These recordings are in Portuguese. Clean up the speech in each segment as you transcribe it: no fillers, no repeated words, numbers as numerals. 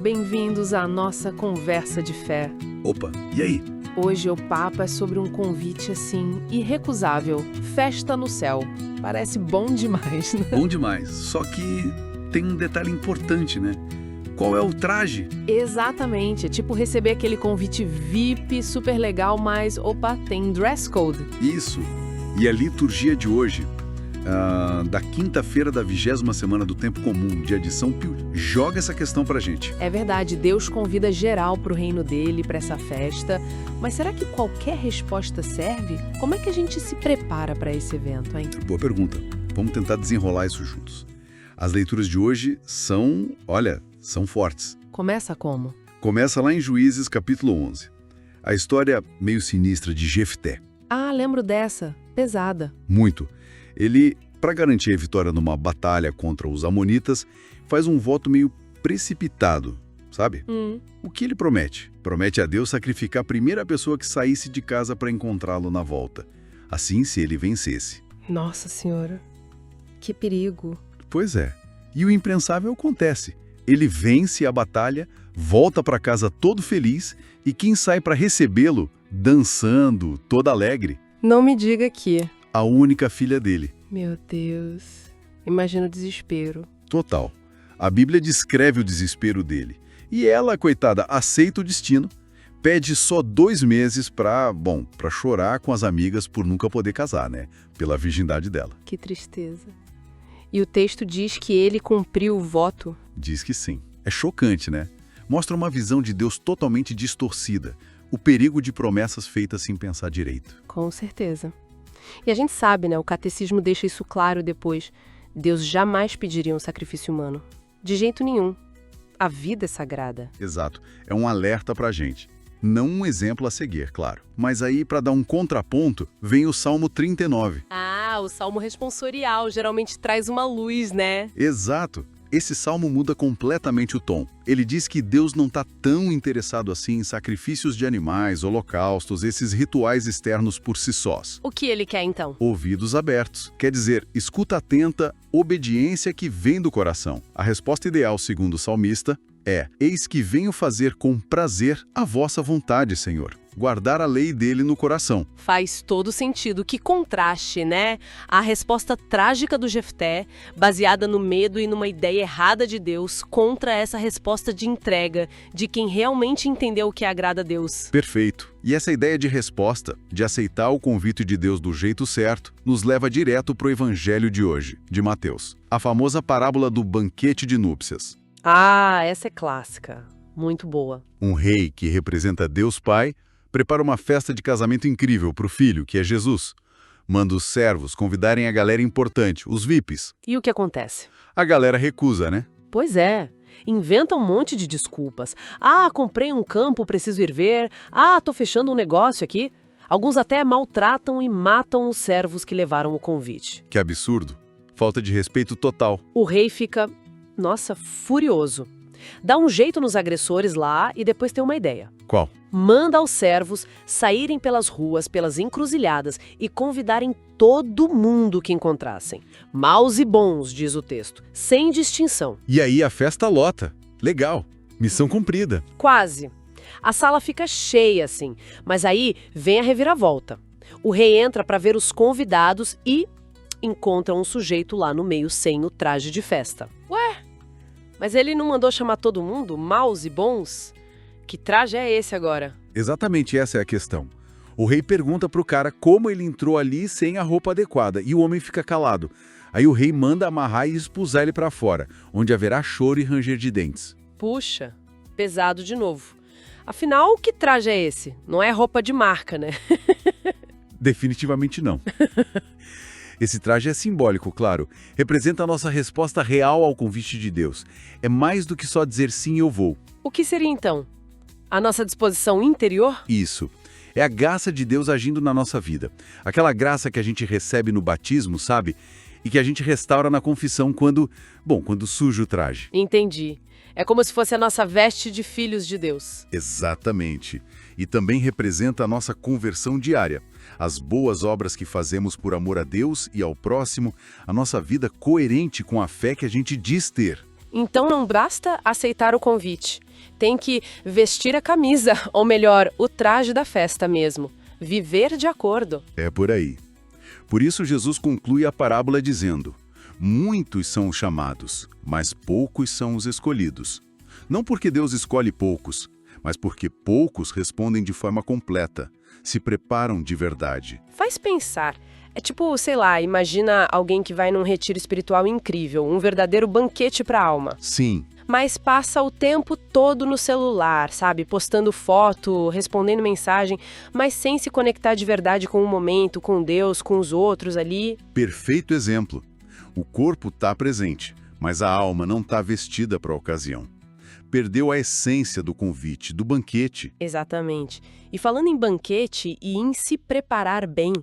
bem-vindos à nossa conversa de fé. Opa, e aí? Hoje o papo é sobre um convite, assim, irrecusável. Festa no céu. Parece bom demais, né? Bom demais, só que tem um detalhe importante, né? Qual é o traje? Exatamente, é tipo receber aquele convite VIP super legal, mas, opa, tem dress code. Isso, e a liturgia de hoje, da quinta-feira da 20ª semana do Tempo Comum, dia de São Pio, joga essa questão pra gente. É verdade, Deus convida geral pro reino dele, pra essa festa, mas será que qualquer resposta serve? Como é que a gente se prepara pra esse evento, hein? Boa pergunta, vamos tentar desenrolar isso juntos. As leituras de hoje são fortes. Começa como? Começa lá em Juízes, capítulo 11. A história meio sinistra de Jefté. Ah, lembro dessa. Pesada. Muito. Ele, para garantir a vitória numa batalha contra os amonitas, faz um voto meio precipitado, sabe? O que ele promete? Promete a Deus sacrificar a primeira pessoa que saísse de casa para encontrá-lo na volta. Assim, se ele vencesse. Nossa Senhora, que perigo. Pois é. E o impensável acontece. Ele vence a batalha, volta para casa todo feliz e quem sai para recebê-lo, dançando, toda alegre? Não me diga que... A única filha dele. Meu Deus, imagina o desespero. Total. A Bíblia descreve o desespero dele. E ela, coitada, aceita o destino, pede só 2 meses pra chorar com as amigas por nunca poder casar, né? Pela virgindade dela. Que tristeza. E o texto diz que ele cumpriu o voto. Diz que sim. É chocante, né? Mostra uma visão de Deus totalmente distorcida. O perigo de promessas feitas sem pensar direito. Com certeza. E a gente sabe, né? O catecismo deixa isso claro depois. Deus jamais pediria um sacrifício humano. De jeito nenhum. A vida é sagrada. Exato. É um alerta pra gente. Não um exemplo a seguir, claro. Mas aí, para dar um contraponto, vem o Salmo 39. Ah, o Salmo responsorial geralmente traz uma luz, né? Exato. Esse salmo muda completamente o tom. Ele diz que Deus não está tão interessado assim em sacrifícios de animais, holocaustos, esses rituais externos por si sós. O que ele quer, então? Ouvidos abertos. Quer dizer, escuta atenta, obediência que vem do coração. A resposta ideal, segundo o salmista, é: eis que venho fazer com prazer a vossa vontade, Senhor. Guardar a lei dele no coração. Faz todo sentido. Que contraste, né? A resposta trágica do Jefté, baseada no medo e numa ideia errada de Deus, contra essa resposta de entrega, de quem realmente entendeu o que agrada a Deus. Perfeito. E essa ideia de resposta, de aceitar o convite de Deus do jeito certo, nos leva direto para o evangelho de hoje, de Mateus. A famosa parábola do banquete de núpcias. Ah, essa é clássica. Muito boa. Um rei que representa Deus Pai prepara uma festa de casamento incrível para o filho, que é Jesus. Manda os servos convidarem a galera importante, os VIPs. E o que acontece? A galera recusa, né? Pois é. Inventa um monte de desculpas. Ah, comprei um campo, preciso ir ver. Ah, tô fechando um negócio aqui. Alguns até maltratam e matam os servos que levaram o convite. Que absurdo. Falta de respeito total. O rei fica, nossa, furioso. Dá um jeito nos agressores lá e depois tem uma ideia. Qual? Manda aos servos saírem pelas ruas, pelas encruzilhadas e convidarem todo mundo que encontrassem. Maus e bons, diz o texto, sem distinção. E aí a festa lota. Legal. Missão cumprida. Quase. A sala fica cheia, assim, mas aí vem a reviravolta. O rei entra para ver os convidados e encontra um sujeito lá no meio sem o traje de festa. Ué, mas ele não mandou chamar todo mundo, maus e bons? Que traje é esse agora? Exatamente essa é a questão. O rei pergunta pro cara como ele entrou ali sem a roupa adequada e o homem fica calado. Aí o rei manda amarrar e expulsar ele para fora, onde haverá choro e ranger de dentes. Puxa, pesado de novo. Afinal, que traje é esse? Não é roupa de marca, né? Definitivamente não. Esse traje é simbólico, claro. Representa a nossa resposta real ao convite de Deus. É mais do que só dizer sim, eu vou. O que seria então? A nossa disposição interior? Isso. É a graça de Deus agindo na nossa vida. Aquela graça que a gente recebe no batismo, sabe? E que a gente restaura na confissão quando suja o traje. Entendi. É como se fosse a nossa veste de filhos de Deus. Exatamente. E também representa a nossa conversão diária. As boas obras que fazemos por amor a Deus e ao próximo, a nossa vida coerente com a fé que a gente diz ter. Então não basta aceitar o convite. Tem que vestir a camisa, ou melhor, o traje da festa mesmo. Viver de acordo. É por aí. Por isso Jesus conclui a parábola dizendo: muitos são os chamados, mas poucos são os escolhidos. Não porque Deus escolhe poucos, mas porque poucos respondem de forma completa, se preparam de verdade. Faz pensar. É tipo, sei lá, imagina alguém que vai num retiro espiritual incrível, um verdadeiro banquete para a alma. Sim. Mas passa o tempo todo no celular, sabe? Postando foto, respondendo mensagem, mas sem se conectar de verdade com o momento, com Deus, com os outros ali. Perfeito exemplo. O corpo está presente, mas a alma não está vestida para a ocasião. Perdeu a essência do convite, do banquete. Exatamente. E falando em banquete e em se preparar bem,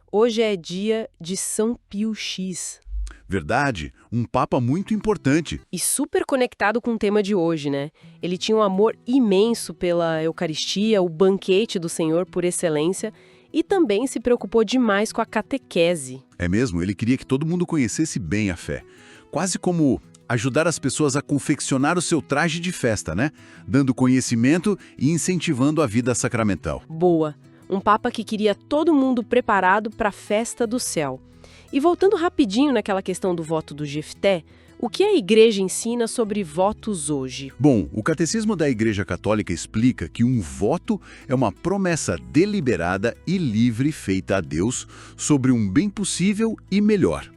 hoje é dia de São Pio X. Verdade, um papa muito importante. E super conectado com o tema de hoje, né? Ele tinha um amor imenso pela Eucaristia, o banquete do Senhor por excelência, e também se preocupou demais com a catequese. É mesmo, ele queria que todo mundo conhecesse bem a fé. Quase como ajudar as pessoas a confeccionar o seu traje de festa, né? Dando conhecimento e incentivando a vida sacramental. Boa. Um papa que queria todo mundo preparado para a festa do céu. E voltando rapidinho naquela questão do voto do Jefté, o que a Igreja ensina sobre votos hoje? Bom, o Catecismo da Igreja Católica explica que um voto é uma promessa deliberada e livre feita a Deus sobre um bem possível e melhor.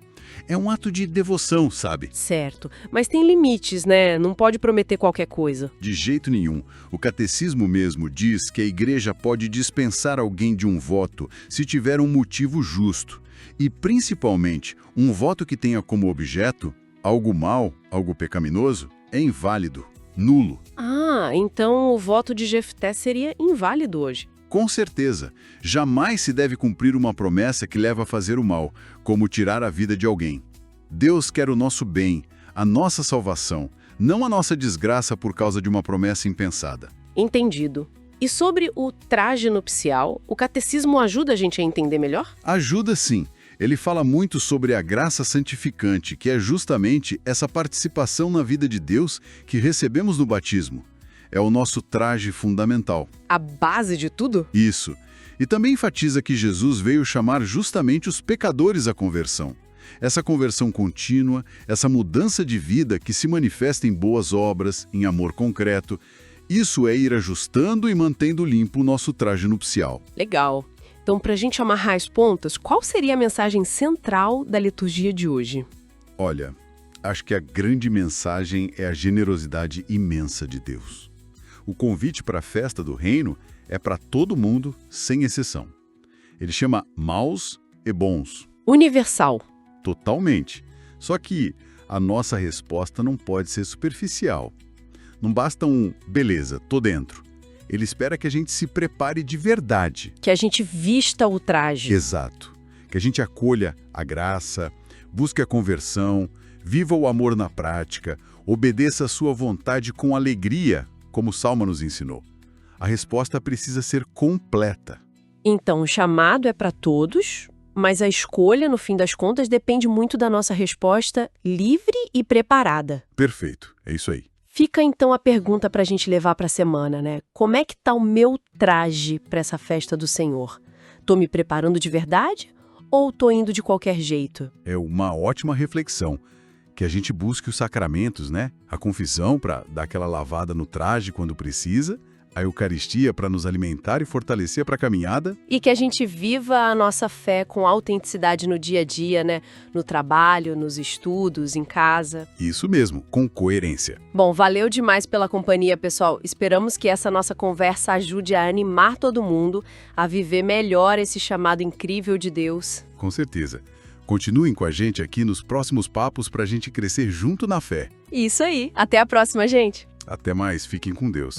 É um ato de devoção, sabe? Certo, mas tem limites, né? Não pode prometer qualquer coisa. De jeito nenhum. O Catecismo mesmo diz que a Igreja pode dispensar alguém de um voto se tiver um motivo justo. E, principalmente, um voto que tenha como objeto algo mal, algo pecaminoso, é inválido, nulo. Ah, então o voto de Jefté seria inválido hoje. Com certeza, jamais se deve cumprir uma promessa que leva a fazer o mal, como tirar a vida de alguém. Deus quer o nosso bem, a nossa salvação, não a nossa desgraça por causa de uma promessa impensada. Entendido. E sobre o traje nupcial, o catecismo ajuda a gente a entender melhor? Ajuda sim. Ele fala muito sobre a graça santificante, que é justamente essa participação na vida de Deus que recebemos no batismo. É o nosso traje fundamental. A base de tudo? Isso. E também enfatiza que Jesus veio chamar justamente os pecadores à conversão. Essa conversão contínua, essa mudança de vida que se manifesta em boas obras, em amor concreto, isso é ir ajustando e mantendo limpo o nosso traje nupcial. Legal. Então, para a gente amarrar as pontas, qual seria a mensagem central da liturgia de hoje? Olha, acho que a grande mensagem é a generosidade imensa de Deus. O convite para a festa do reino é para todo mundo, sem exceção. Ele chama maus e bons. Universal. Totalmente. Só que a nossa resposta não pode ser superficial. Não basta um beleza, tô dentro. Ele espera que a gente se prepare de verdade. Que a gente vista o traje. Exato. Que a gente acolha a graça, busque a conversão, viva o amor na prática, obedeça a sua vontade com alegria, como o Salmo nos ensinou. A resposta precisa ser completa. Então, o chamado é para todos, mas a escolha, no fim das contas, depende muito da nossa resposta livre e preparada. Perfeito, é isso aí. Fica então a pergunta para a gente levar para a semana, né? Como é que tá o meu traje para essa festa do Senhor? Tô me preparando de verdade ou tô indo de qualquer jeito? É uma ótima reflexão. Que a gente busque os sacramentos, né? A confissão para dar aquela lavada no traje quando precisa, a Eucaristia para nos alimentar e fortalecer para a caminhada. E que a gente viva a nossa fé com autenticidade no dia a dia, né? No trabalho, nos estudos, em casa. Isso mesmo, com coerência. Bom, valeu demais pela companhia, pessoal. Esperamos que essa nossa conversa ajude a animar todo mundo a viver melhor esse chamado incrível de Deus. Com certeza. Continuem com a gente aqui nos próximos papos para a gente crescer junto na fé. Isso aí. Até a próxima, gente. Até mais. Fiquem com Deus.